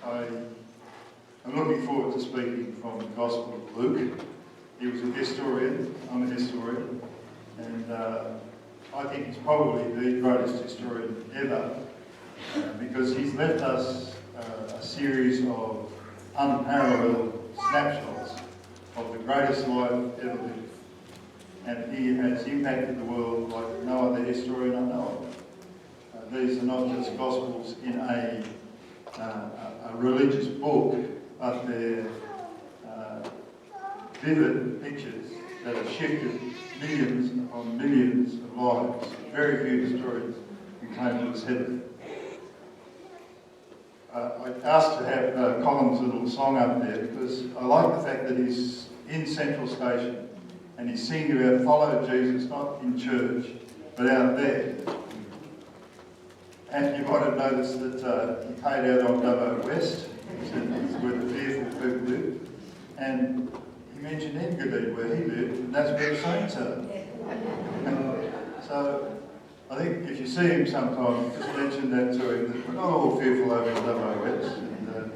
I'm looking forward to speaking from the Gospel of Luke. He was a historian, I'm a historian, and I think he's probably the greatest historian ever because he's left us a series of unparalleled snapshots of the greatest life ever lived. And he has impacted the world like no other historian I know of. These are not just Gospels in a religious book, but they're vivid pictures that have shifted millions upon millions of lives. Very few historians can claim to have said that. I asked to have Colin's little song up there because I like the fact that he's in Central Station and he's singing about follow Jesus, not in church, but out there. And you might have noticed that he paid out on Dubbo West, he said it's where the fearful people live. And he mentioned Engadine, where he lived, and that's where the saints are. So I think if you see him sometime, just mention that to him, that we're not all fearful over in Dubbo West, and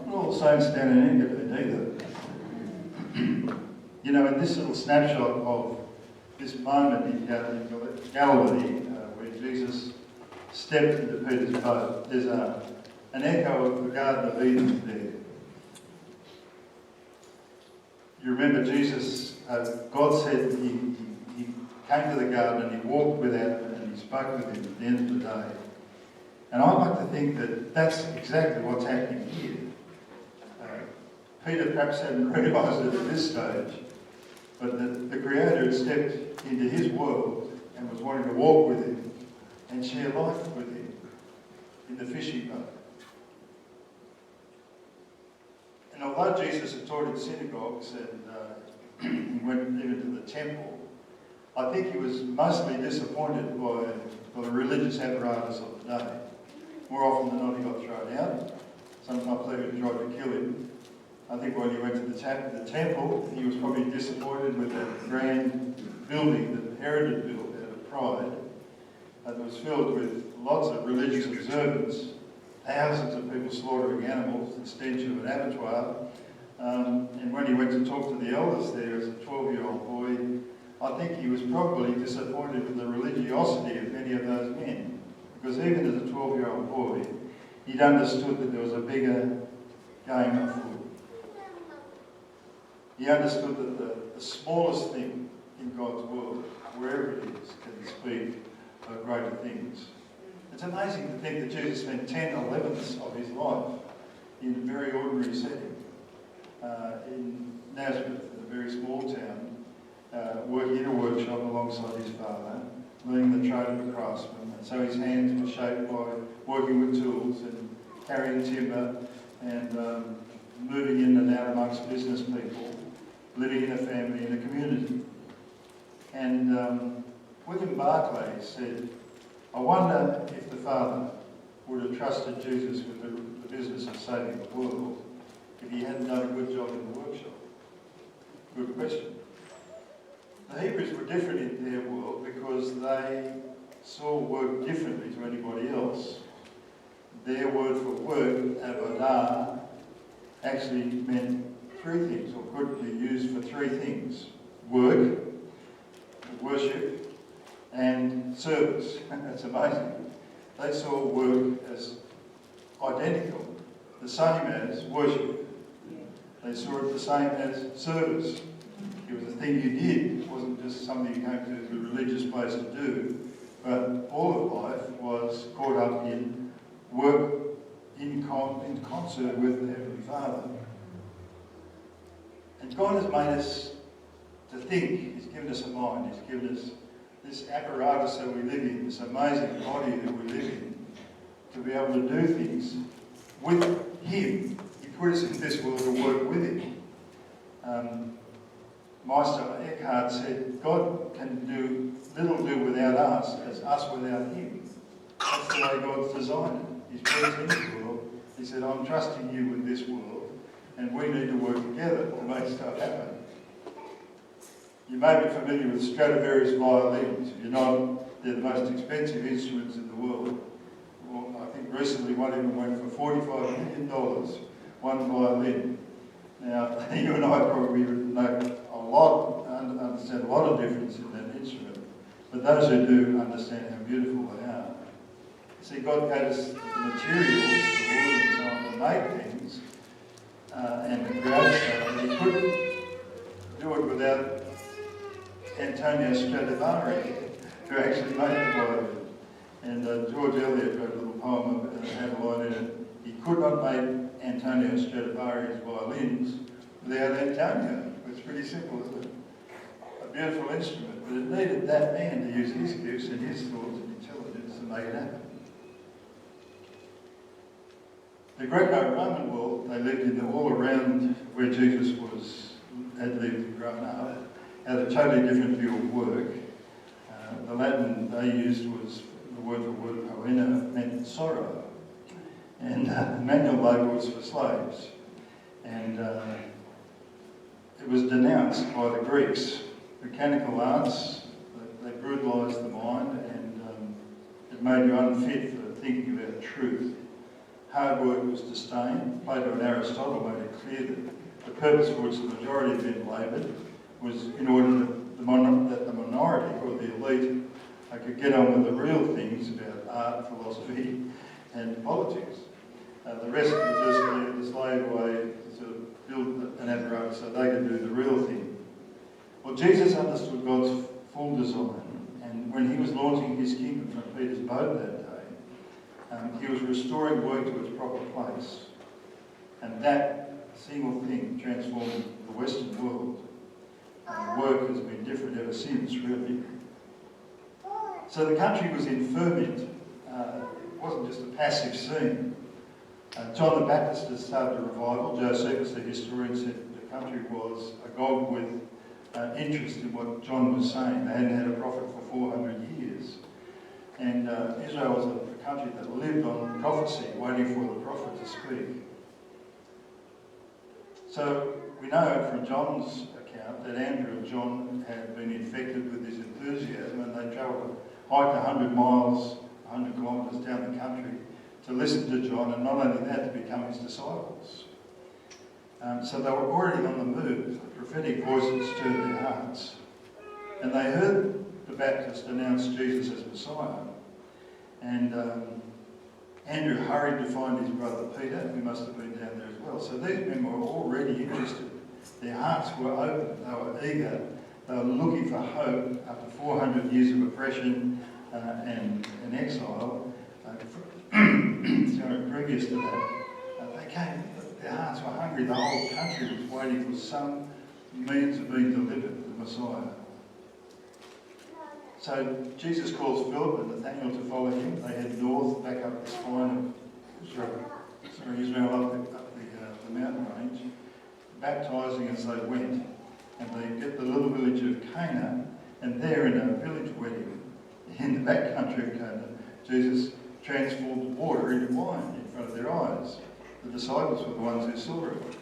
we're all saints down in Engadine either. You know, in this little snapshot of this moment in Galilee, where Jesus stepped into Peter's boat, there's an echo of the Garden of Eden there. You remember Jesus, God said he came to the garden and he walked with Adam and he spoke with him at the end of the day. And I like to think that that's exactly what's happening here. Peter perhaps hadn't realised it at this stage, but the Creator had stepped into his world and was wanting to walk with him and share life with him in the fishing boat. And although Jesus had taught in synagogues and he went even to the temple, I think he was mostly disappointed by the religious apparatus of the day. More often than not, he got thrown out. Sometimes they even tried to kill him. I think when he went to the temple, he was probably disappointed with that grand building that Herod had built out of pride. That was filled with lots of religious observance, thousands of people slaughtering animals, the stench of an abattoir. And when he went to talk to the elders there as a 12-year-old boy, I think he was probably disappointed with the religiosity of many of those men. Because even as a 12-year-old boy, he'd understood that there was a bigger game afoot. He understood that the smallest thing in God's world, wherever it is, can speak of greater things. It's amazing to think that Jesus spent 10/11ths of his life in a very ordinary setting. In Nazareth, in a very small town, working in a workshop alongside his father, learning the trade of a craftsman. And so his hands were shaped by working with tools and carrying timber and moving in and out amongst business people, living in a family, in a community. And William Barclay said, I wonder if the Father would have trusted Jesus with the business of saving the world if he hadn't done a good job in the workshop. Good question. The Hebrews were different in their world because they saw work differently to anybody else. Their word for work, avodah, actually meant three things, or could be used for three things. Work, worship, and service. That's amazing. They saw work as identical, the same as worship. They saw it the same as service. It was a thing you did. It wasn't just something you came to the religious place to do. But all of life was caught up in work in concert with the Heavenly Father. And God has made us to think. He's given us a mind. He's given us this apparatus that we live in, this amazing body that we live in, to be able to do things with Him. He put us in this world to work with Him. Meister Eckhart said, God can do little without us as us without Him. That's the way God's designed it. He's put us in the world. He said, I'm trusting you with this world, and we need to work together to make stuff happen. You may be familiar with Stradivarius violins. If you're not, they're the most expensive instruments in the world. well, I think recently one even went for $45 million, one violin. Now, you and I probably know a lot, understand a lot of difference in that instrument, but those who do understand how beautiful they are. See, God gave us the materials, the wood and so on, to make things and to create stuff, but He couldn't do it without Antonio Stradivari, who actually made the violin. And George Eliot wrote a little poem that had a line in it. He could not make Antonio Stradivari's violins without Antonio. It's pretty simple, isn't it? A beautiful instrument, but it needed that man to use his gifts and his thoughts and intelligence to make it happen. The Greco-Roman world, they lived in all around where Jesus had lived and grown up, had a totally different view of work. The Latin they used was the word for word poena meant sorrow, and manual labour was for slaves, and it was denounced by the Greeks. Mechanical arts, they brutalised the mind, and it made you unfit for thinking about truth. Hard work was disdained. Plato and Aristotle made it clear that the purpose for which the majority of men laboured was in order that the minority, or the elite, could get on with the real things about art, philosophy and politics. The rest were just the slave way to sort of build an apparatus so they could do the real thing. Well, Jesus understood God's full design, and when He was launching His kingdom from Peter's boat that day, He was restoring work to its proper place, and that single thing transformed the Western world. Work has been different ever since, really. So the country was in ferment. It wasn't just a passive scene. John the Baptist had started a revival. Josephus, the historian, said the country was agog with interest in what John was saying. They hadn't had a prophet for 400 years. And Israel was a country that lived on prophecy, waiting for the prophet to speak. So we know from John's account that Andrew and John had been infected with this enthusiasm, and they travelled hiked 100 miles, 100 kilometres down the country to listen to John, and not only that, to become his disciples. So they were already on the move. The prophetic voices stirred their hearts. And they heard the Baptist announce Jesus as Messiah. And Andrew hurried to find his brother Peter, who must have been down there as well. So these men were already interested. Their hearts were open. They were eager. They were looking for hope after 400 years of oppression and exile. Previous to that, they came. Their hearts were hungry. The whole country was waiting for some means of being delivered, the Messiah. So Jesus calls Philip and Nathanael to follow him. They head north, back up the spine of Israel, up the mountain range, baptising as they went. And they get the little village of Cana, and there in a village wedding in the back country of Cana, Jesus transformed water into wine in front of their eyes. The disciples were the ones who saw it.